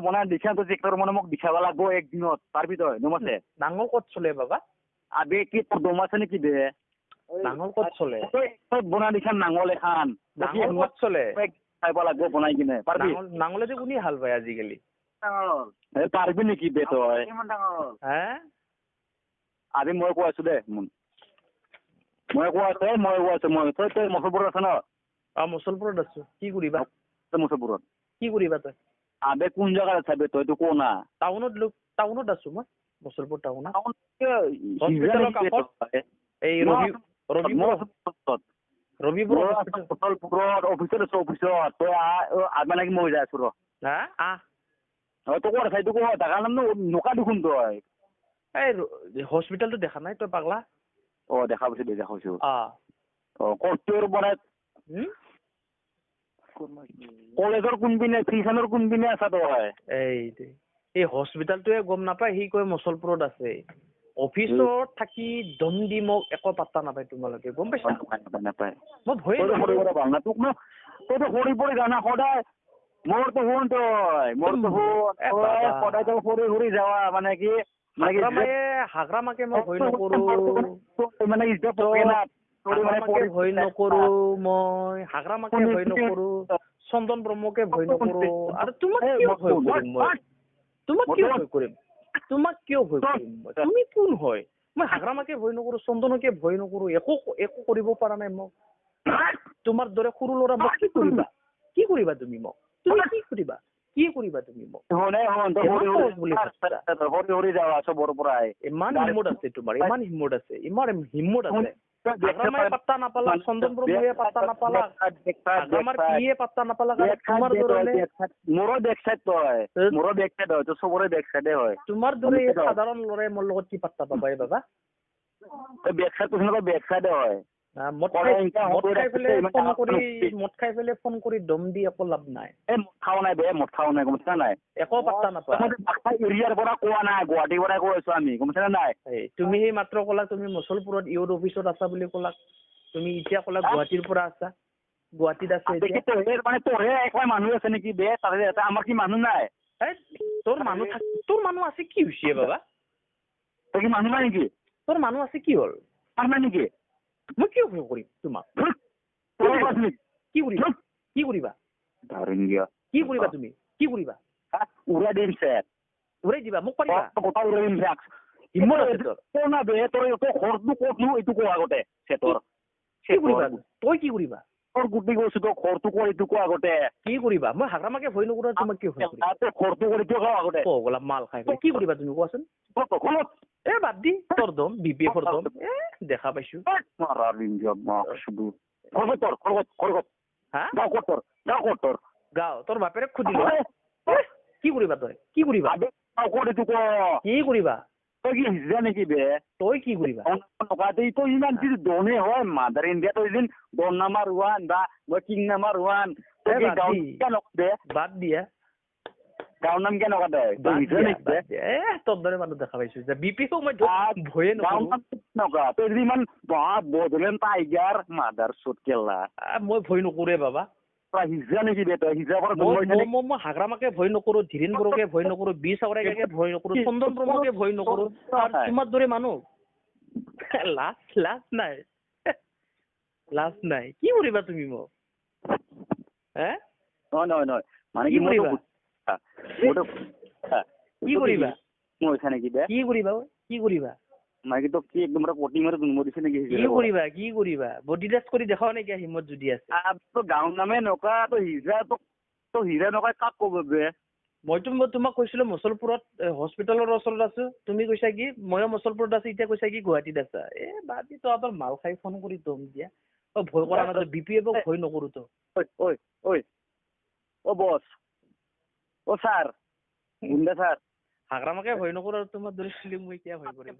বনাই দিছা তো ট্ৰেক্টৰ মানে মোক দিছাব লাগব একদিনত পাৰবি তই নমাছে নাঙল ক'ত চলে বাবা আবে কি তোৰ দম আছে নেকি বে নাঙল ক'ত চলে তই বনাই দিছা নাঙল এখন নাঙল ক'ত চলে চাইব লাগব বনাই কিনে পাৰবি নাঙলেদি কোনে হাল বায় আজিকালি পাৰবি নেকি বে তই হে আজি মই কৈ আছো দে মই কৈ আছো তই মচলপুৰত আছ ন মুছলপুৰত আছো কি কৰিবা তই মচলপুৰত কি কৰিবা তই আবে কোন জাগাত আছাবে তইতো কো না টাউনত আছো মই মুছলপুৰ টাউনত হস্পিটেলৰ কাষত এই ৰবিপুৰ অফিচত আছো অফিচত তই মানে কি মই যাই আছো ৰ তই ক'ত আছা এইটো কো তাৰ নাম নকা দেখোন তই এই হস্পিটেলটো দেখা নাই তই পাগলা দেখা পাইছো দেখা পাইছো ক'ত বনাই কলেজৰ কোনপিনে ফিল্ডখনৰ কোনপিনে আছা তই এই হস্পিটেলটোৱে গম নাপায় সি কয় মুছলপুৰত আছে অফিচত থাকি দম দি মোক একো পাত্তা নাপায় তোমালোকে গম পাইছা নাপায় মই ভয়ে ভাল না তোক তইতো সৰি পৰি জানা সদায় মোৰতো শুন তই সদায় তই সৰি যাৱা মানে কি হাগৰামাকে মই ভয় নকৰো মানে ভয় নকৰো মই হাগৰামাকে ভয় নকৰো চন্দন ব্ৰহ্মকে ভয় নকৰো আৰু তোমাক কিয় ভয় কৰিম মই তোমাক কিয় ভয় কৰিম তুমি কোন হয় মই হাগৰামাকে ভয় নকৰো চন্দনকে ভয় নকৰো একো কৰিব পৰা নাই মোক তোমাৰ দৰে সৰু ল'ৰা মোক কি কৰিবা তুমি মোক তুমি কি কৰিবা তুমি মোক ইমান হিম্মত আছে তোমাৰ ইমান হিম্মত আছে পাত্তা নাপালা চন্দন ব্ৰহ্ময়ে পাত্তা নাপালা আমাৰ কিয়ে পাত্তা নাপালা তোমাৰ দৰে সাধাৰণ ল'ৰাই মোৰ লগত কি পাত্তা পাবা বাবা মদ খাই পেলাই ফোন কৰি দম দি একো লাভ নাই মদ খাও নাই গম পাইছা নাই একো পাত্তা নাপায় এৰিয়াৰ পৰা কোৱা নাই গুৱাহাটীৰ পৰা কৈ আছো আমি গম পাইছা নাই তুমি সেই মাত্ৰ ক'লা তুমি মুছলপুৰত ইউৰ অফিচত আছা বুলি ক'লা তুমি এতিয়া ক'লা গুৱাহাটীৰ পৰা আছা গুৱাহাটীত আছে মানে তোৰহে একবাৰ মানুহ আছে নেকি বে আমাৰ কি মানুহ নাই তোৰ মানুহ আছে কি হৈছে বাবা তই কি মানুহ নাই নেকি তোৰ মানুহ আছে কি হ'ল নাই নেকি মই কিয় ভয় কৰিম তোমাক কি কৰিবা তুমি কি কৰিবা উৰাই দিবা মোক পাৰিবা হিম্মত আছে তোৰ তই কি কৰিবা গুটি গৈছো তই ঘৰটো কৰি তোকো আগতে কি কৰিবা মই হাগৰামাকে ভয় নকৰো তোমাক কি ভয় ঘৰটো কৰি তোক আগতে গোলাপ মাল খাই কি কৰিবা তুমি কোৱাচোন বাদ দি তোৰ দম বিপিএফৰ দম দেখা পাইছো গাঁও তোৰ বাপেৰে সুধিলো কি কৰিবা তই কি কৰিবা তই কি হিজা নেকি বে তই কি কৰিবা তই ইমান যদি দনে হয় মাদাৰ ইণ্ডিয়া তই যেন দন নাম্বাৰ 1 বা কিং নাম্বাৰ 1 বাদ দিয়া গাঁৱৰ নাম কেনেকুৱা তোৰ দৰে মানুহ দেখা পাইছো যে বিপিও মই ভয়ে নকৰো তই যদি ইমান বদলেন টাইগাৰ মাদাৰ চুট কেলা মই ভয় নকৰোৱে বাবা হিজা নেকি বে তই হিজা মই হাগৰামাকে ভয় নকৰো ধীৰেন বড়োকে ভয় নকৰো বি চাউৰাইকে ভয় নকৰো চন্দন ব্ৰহ্মকে ভয় নকৰো আৰু তোমাৰ দৰে মানুহ লাজ নাই কি কৰিবা তুমি মোক নহয় মানে কি কৰিবা মাইকি তোক কি একদম পটি মাৰি জন্ম দিছে নেকি কি কৰিবা বডি টেষ্ট কৰি দেখাও নেকি হিম্মত যদি আছে গাঁৱৰ নামে নকা তই হিজা নকাই কাক কব বে মইতো তোমাক কৈছিলো মুছলপুৰত হস্পিটেলৰ ওচৰত আছো তুমি কৈছা কি ময়ো মুছলপুৰত আছো এতিয়া কৈছা কি গুৱাহাটীত আছা বাদ দি তই আবাৰ মাল খাই ফোন কৰি দম দিয়া ভয় কৰা নাই বিপিএফক ভয় নকৰো তো বছ ছাৰ গুণ্ডা ছাৰ হাগৰামাকে ভয় নকৰো আৰু তোমাৰ দৰে মই এতিয়া ভয় কৰিম